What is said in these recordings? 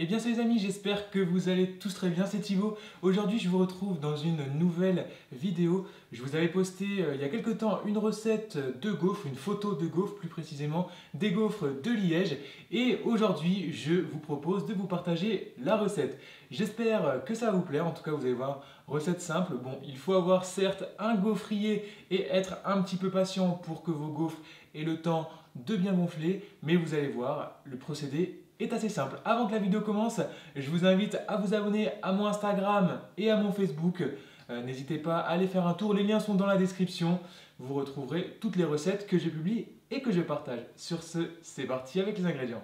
Eh bien salut les amis, j'espère que vous allez tous très bien, c'est Thibaut. Aujourd'hui je vous retrouve dans une nouvelle vidéo. Je vous avais posté il y a quelques temps une recette de gaufres, une photo de gaufres plus précisément, des gaufres de Liège. Et aujourd'hui je vous propose de vous partager la recette. J'espère que ça va vous plaire, en tout cas vous allez voir, recette simple. Bon, il faut avoir certes un gaufrier et être un petit peu patient pour que vos gaufres aient le temps de bien gonfler, mais vous allez voir, le procédé est assez simple. Avant que la vidéo commence, je vous invite à vous abonner à mon Instagram et à mon Facebook. N'hésitez pas à aller faire un tour, les liens sont dans la description. Vous retrouverez toutes les recettes que je publie et que je partage. Sur ce, c'est parti avec les ingrédients.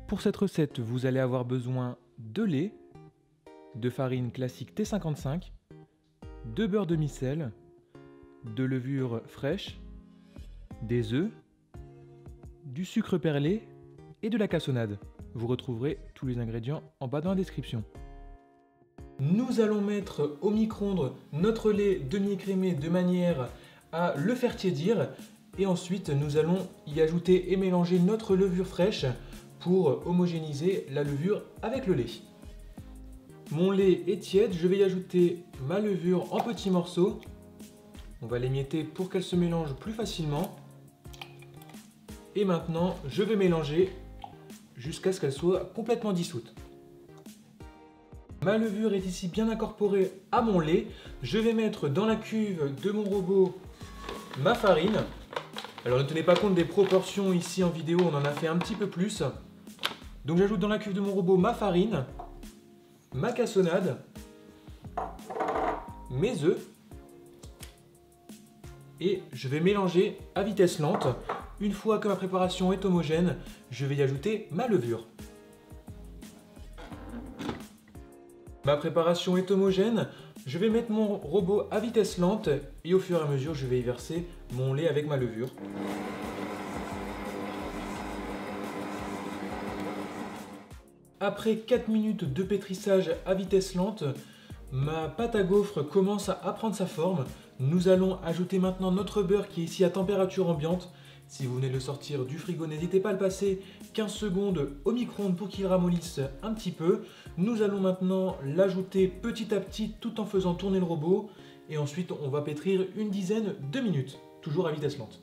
Pour cette recette, vous allez avoir besoin de lait, de farine classique T55, de beurre demi-sel, de levure fraîche, des œufs, du sucre perlé et de la cassonade. Vous retrouverez tous les ingrédients en bas dans la description. Nous allons mettre au micro-ondes notre lait demi-écrémé de manière à le faire tiédir. Et ensuite, nous allons y ajouter et mélanger notre levure fraîche pour homogénéiser la levure avec le lait. Mon lait est tiède, je vais y ajouter ma levure en petits morceaux. On va l'émietter pour qu'elle se mélange plus facilement. Et maintenant, je vais mélanger jusqu'à ce qu'elle soit complètement dissoute. Ma levure est ici bien incorporée à mon lait. Je vais mettre dans la cuve de mon robot ma farine. Alors ne tenez pas compte des proportions ici en vidéo, on en a fait un petit peu plus. Donc j'ajoute dans la cuve de mon robot ma farine, ma cassonade, mes œufs et je vais mélanger à vitesse lente. Une fois que ma préparation est homogène, je vais y ajouter ma levure. Ma préparation est homogène, je vais mettre mon robot à vitesse lente et au fur et à mesure, je vais y verser mon lait avec ma levure. Après 4 minutes de pétrissage à vitesse lente, ma pâte à gaufres commence à prendre sa forme. Nous allons ajouter maintenant notre beurre qui est ici à température ambiante. Si vous venez de le sortir du frigo, n'hésitez pas à le passer 15 secondes au micro-ondes pour qu'il ramollisse un petit peu. Nous allons maintenant l'ajouter petit à petit tout en faisant tourner le robot. Et ensuite, on va pétrir une dizaine de minutes, toujours à vitesse lente.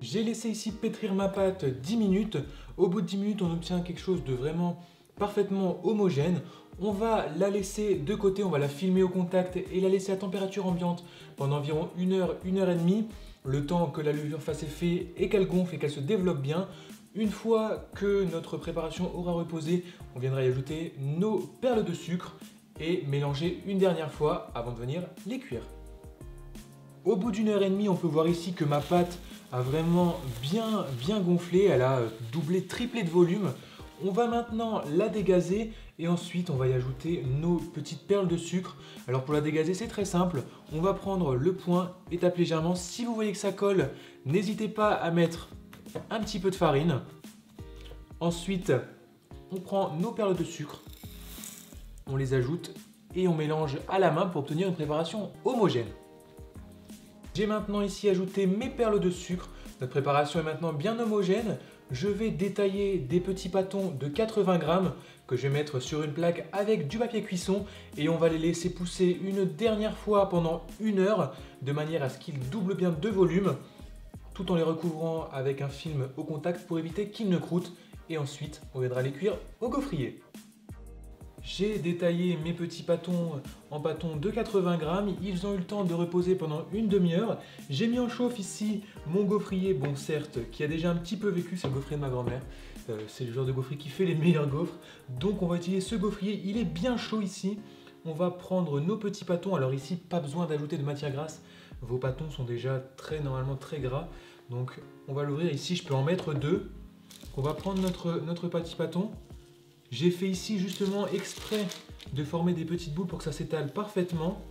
J'ai laissé ici pétrir ma pâte 10 minutes. Au bout de 10 minutes, on obtient quelque chose de vraiment parfaitement homogène. On va la laisser de côté, on va la filmer au contact et la laisser à température ambiante pendant environ 1 heure, 1 heure et demie, le temps que la levure fasse effet et qu'elle gonfle et qu'elle se développe bien. Une fois que notre préparation aura reposé, on viendra y ajouter nos perles de sucre et mélanger une dernière fois avant de venir les cuire. Au bout d'1 heure et demie, on peut voir ici que ma pâte a vraiment bien gonflé, elle a doublé, triplé de volume. On va maintenant la dégazer et ensuite on va y ajouter nos petites perles de sucre. Alors pour la dégazer, c'est très simple. On va prendre le poing et taper légèrement. Si vous voyez que ça colle, n'hésitez pas à mettre un petit peu de farine. Ensuite, on prend nos perles de sucre, on les ajoute et on mélange à la main pour obtenir une préparation homogène. J'ai maintenant ici ajouté mes perles de sucre. Notre préparation est maintenant bien homogène. Je vais détailler des petits pâtons de 80 grammes que je vais mettre sur une plaque avec du papier cuisson et on va les laisser pousser une dernière fois pendant 1 heure de manière à ce qu'ils doublent bien de volume tout en les recouvrant avec un film au contact pour éviter qu'ils ne croûtent et ensuite on viendra les cuire au gaufrier. J'ai détaillé mes petits pâtons en pâtons de 80 grammes. Ils ont eu le temps de reposer pendant une demi-heure. J'ai mis en chauffe ici mon gaufrier, bon certes, qui a déjà un petit peu vécu, c'est le gaufrier de ma grand-mère. C'est le genre de gaufrier qui fait les meilleurs gaufres. Donc on va utiliser ce gaufrier, il est bien chaud ici. On va prendre nos petits pâtons. Alors ici, pas besoin d'ajouter de matière grasse. Vos pâtons sont déjà normalement très gras. Donc on va l'ouvrir ici, je peux en mettre 2. On va prendre notre petit pâton. J'ai fait ici justement exprès de former des petites boules pour que ça s'étale parfaitement.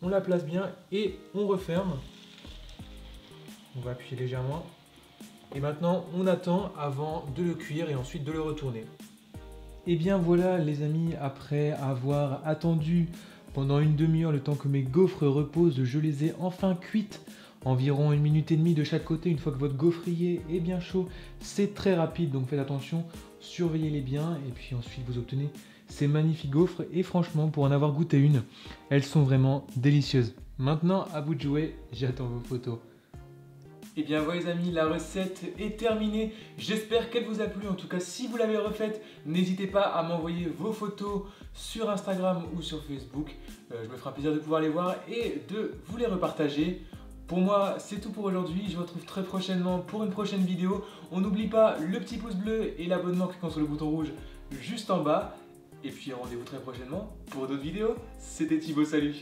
On la place bien et on referme. On va appuyer légèrement. Et maintenant, on attend avant de le cuire et ensuite de le retourner. Et bien voilà les amis, après avoir attendu pendant une demi-heure le temps que mes gaufres reposent. Je les ai enfin cuites. Environ 1 minute et demie de chaque côté. Une fois que votre gaufrier est bien chaud, c'est très rapide, donc faites attention, surveillez-les bien et puis ensuite vous obtenez ces magnifiques gaufres et franchement pour en avoir goûté une, elles sont vraiment délicieuses. Maintenant à vous de jouer, j'attends vos photos. Et bien voilà les amis, la recette est terminée, j'espère qu'elle vous a plu. En tout cas si vous l'avez refaite, n'hésitez pas à m'envoyer vos photos sur Instagram ou sur Facebook. Je me ferai un plaisir de pouvoir les voir et de vous les repartager. Pour moi c'est tout pour aujourd'hui, je vous retrouve très prochainement pour une prochaine vidéo. On n'oublie pas le petit pouce bleu et l'abonnement cliquant sur le bouton rouge juste en bas. Et puis rendez-vous très prochainement pour d'autres vidéos. C'était Thibaut, salut!